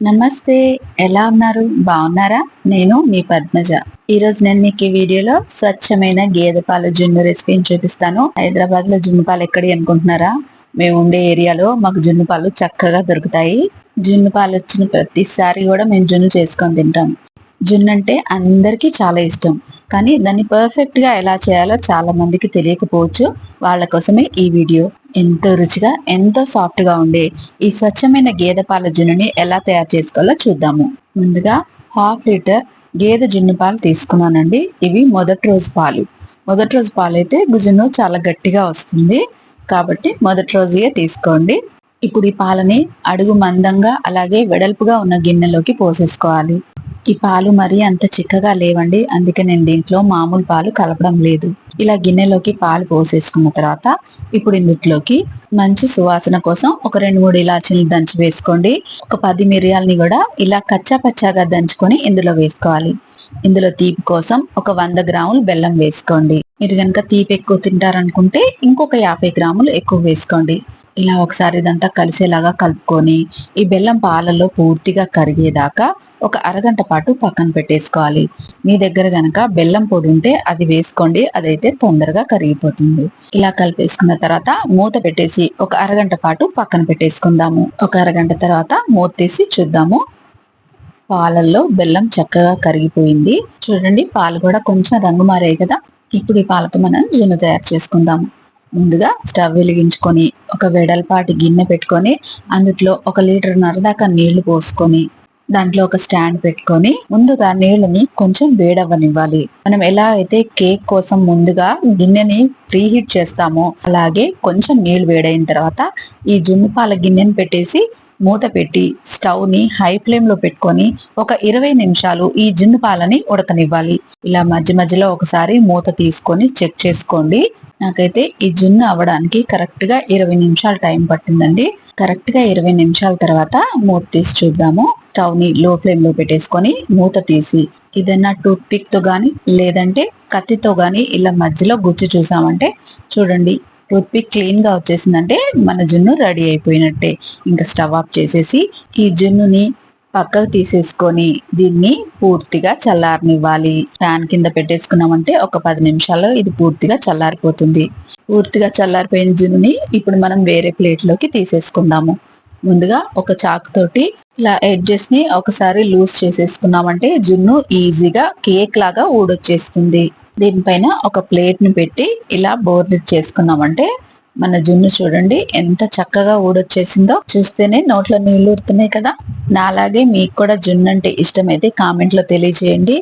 నమస్తే. ఎలా ఉన్నారు? బాగున్నారా? నేను మీ పద్మజ. ఈరోజు నేను మీకు ఈ వీడియోలో స్వచ్ఛమైన గేదె పాల జున్ను రెసిపీని చూపిస్తాను. హైదరాబాద్ లో జున్ను పాలు ఎక్కడి అనుకుంటున్నారా? మేము ఉండే ఏరియాలో మాకు జున్ను పాలు చక్కగా దొరుకుతాయి. జున్ను పాలు వచ్చిన ప్రతిసారి కూడా మేము జున్ను చేసుకొని తింటాం. జున్ను అంటే అందరికీ చాలా ఇష్టం. కానీ దాన్ని పర్ఫెక్ట్ గా ఎలా చేయాలో చాలా మందికి తెలియకపోవచ్చు. వాళ్ళ కోసమే ఈ వీడియో. ఎంతో రుచిగా, ఎంతో సాఫ్ట్ గా ఉండే ఈ స్వచ్ఛమైన గేదె పాల జున్నుని ఎలా తయారు చేసుకోవాలో చూద్దాము. ముందుగా 1/2 లీటర్ గేదె జున్ను పాలు తీసుకున్నానండి. ఇవి మొదటి రోజు పాలు. మొదటి రోజు పాలు అయితే జున్ను చాలా గట్టిగా వస్తుంది. కాబట్టి మొదటి రోజుయే తీసుకోండి. ఇప్పుడు ఈ పాలని అడుగు మందంగా అలాగే వెడల్పుగా ఉన్న గిన్నెలోకి పోసేసుకోవాలి. ఈ పాలు మరీ అంత చిక్కగా లేవండి, అందుకే నేను దీంట్లో మామూలు పాలు కలపడం లేదు. ఇలా గిన్నెలోకి పాలు పోసేసుకున్న తర్వాత ఇప్పుడు ఇందులోకి మంచి సువాసన కోసం ఒక 2-3 ఇలాచీలు దంచి వేసుకోండి. ఒక 10 మిరియాలని కూడా ఇలా కచ్చా పచ్చాగా దంచుకొని ఇందులో వేసుకోవాలి. ఇందులో తీపి కోసం ఒక 100 గ్రాములు బెల్లం వేసుకోండి. మీరు కనుక తీపి ఎక్కువ తింటారనుకుంటే ఇంకొక 50 గ్రాములు ఎక్కువ వేసుకోండి. ఇలా ఒకసారి ఇదంతా కలిసేలాగా కలుపుకొని ఈ బెల్లం పాలలో పూర్తిగా కరిగేదాకా ఒక అరగంట పాటు పక్కన పెట్టేసుకోవాలి. మీ దగ్గర గనక బెల్లం పొడి ఉంటే అది వేసుకోండి, అదైతే తొందరగా కరిగిపోతుంది. ఇలా కలిపేసుకున్న తర్వాత మూత పెట్టేసి ఒక అరగంట పాటు పక్కన పెట్టేసుకుందాము. ఒక అరగంట తర్వాత మూత తీసి చూద్దాము. పాలల్లో బెల్లం చక్కగా కరిగిపోయింది. చూడండి, పాలు కూడా కొంచెం రంగు మారాయి కదా. ఇప్పుడు ఈ పాలతో మనం జున్ను తయారు చేసుకుందాము. ముందుగా స్టవ్ వెలిగించుకొని ఒక వెడల్పాటి గిన్నె పెట్టుకొని అందులో 1.5 లీటర్ దాకా నీళ్లు పోసుకొని దాంట్లో ఒక స్టాండ్ పెట్టుకొని ముందుగా నీళ్ళని కొంచెం వేడవ్వనివ్వాలి. మనం ఎలా అయితే కేక్ కోసం ముందుగా గిన్నెని ప్రీ హీట్ చేస్తామో అలాగే కొంచెం నీళ్లు వేడైన తర్వాత ఈ జున్ను పాల గిన్నెని పెట్టేసి మూత పెట్టి స్టవ్ ని హై ఫ్లేమ్ లో పెట్టుకొని ఒక 20 నిమిషాలు ఈ జున్ను పాలని ఉడకనివ్వాలి. ఇలా మధ్య మధ్యలో ఒకసారి మూత తీసుకొని చెక్ చేసుకోండి. నాకైతే ఈ జున్ను అవ్వడానికి కరెక్ట్ గా 20 నిమిషాలు టైం పట్టిందండి. కరెక్ట్ గా 20 నిమిషాల తర్వాత మూత తీసి చూద్దాము. స్టవ్ ని లో ఫ్లేమ్ లో పెట్టేసుకొని మూత తీసి ఏదైనా టూత్ పిక్ తో గాని లేదంటే కత్తితో గాని ఇలా మధ్యలో గుచ్చి చూసామంటే చూడండి, టూత్ పిక్ క్లీన్ గా వచ్చేసిందంటే మన జున్ను రెడీ అయిపోయినట్టే. ఇంకా స్టవ్ ఆఫ్ చేసేసి ఈ జున్నుని పక్కకు తీసేసుకొని దీన్ని పూర్తిగా చల్లారనివ్వాలి. ఫ్యాన్ కింద పెట్టేసుకున్నామంటే ఒక 10 నిమిషాల్లో ఇది పూర్తిగా చల్లారిపోతుంది. పూర్తిగా చల్లారిపోయిన జున్నుని ఇప్పుడు మనం వేరే ప్లేట్ లోకి తీసేసుకుందాము. ముందుగా ఒక చాకు తోటి ఇలా ఎడ్జెస్ ని ఒకసారి లూజ్ చేసేసుకున్నామంటే జున్ను ఈజీగా కేక్ లాగా ఊడొచ్చేస్తుంది. దీనిపైన ఒక ప్లేట్ ని పెట్టి ఇలా బోర్లిట్ చేసుకున్నామంటే మన జున్ను చూడండి ఎంత చక్కగా ఊడొచ్చేసిందో. చూస్తేనే నోట్లో నీళ్లు ఊరుతున్నాయి కదా. నాలాగే మీకు కూడా జున్ను అంటే ఇష్టమైతే కామెంట్ లో తెలియజేయండి.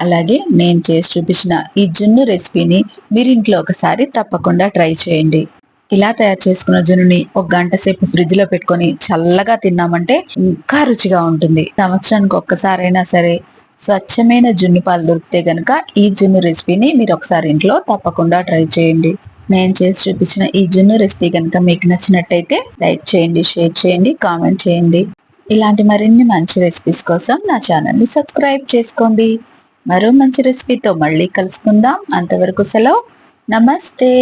అలాగే నేను చేసి చూపించిన ఈ జున్ను రెసిపీని మీరు ఇంట్లో ఒకసారి తప్పకుండా ట్రై చేయండి. ఇలా తయారు చేసుకున్న జున్నుని ఒక గంట సేపు ఫ్రిడ్జ్ లో పెట్టుకొని చల్లగా తిన్నామంటే ఇంకా రుచిగా ఉంటుంది. సంవత్సరానికి ఒక్కసారైనా సరే స్వచ్ఛమైన జున్ను పాలు దొరికితే గనక ఈ జున్ను రెసిపీని మీరు ఒకసారి ఇంట్లో తప్పకుండా ట్రై చేయండి. నేను చేసి చూపించిన ఈ జున్ను రెసిపీ కనుక మీకు నచ్చినట్టయితే లైక్ చేయండి, షేర్ చేయండి, కామెంట్ చేయండి. ఇలాంటి మరిన్ని మంచి రెసిపీస్ కోసం నా ఛానల్ ని సబ్స్క్రైబ్ చేసుకోండి. మరో మంచి రెసిపీతో మళ్ళీ కలుసుకుందాం. అంతవరకు సెలవు. నమస్తే.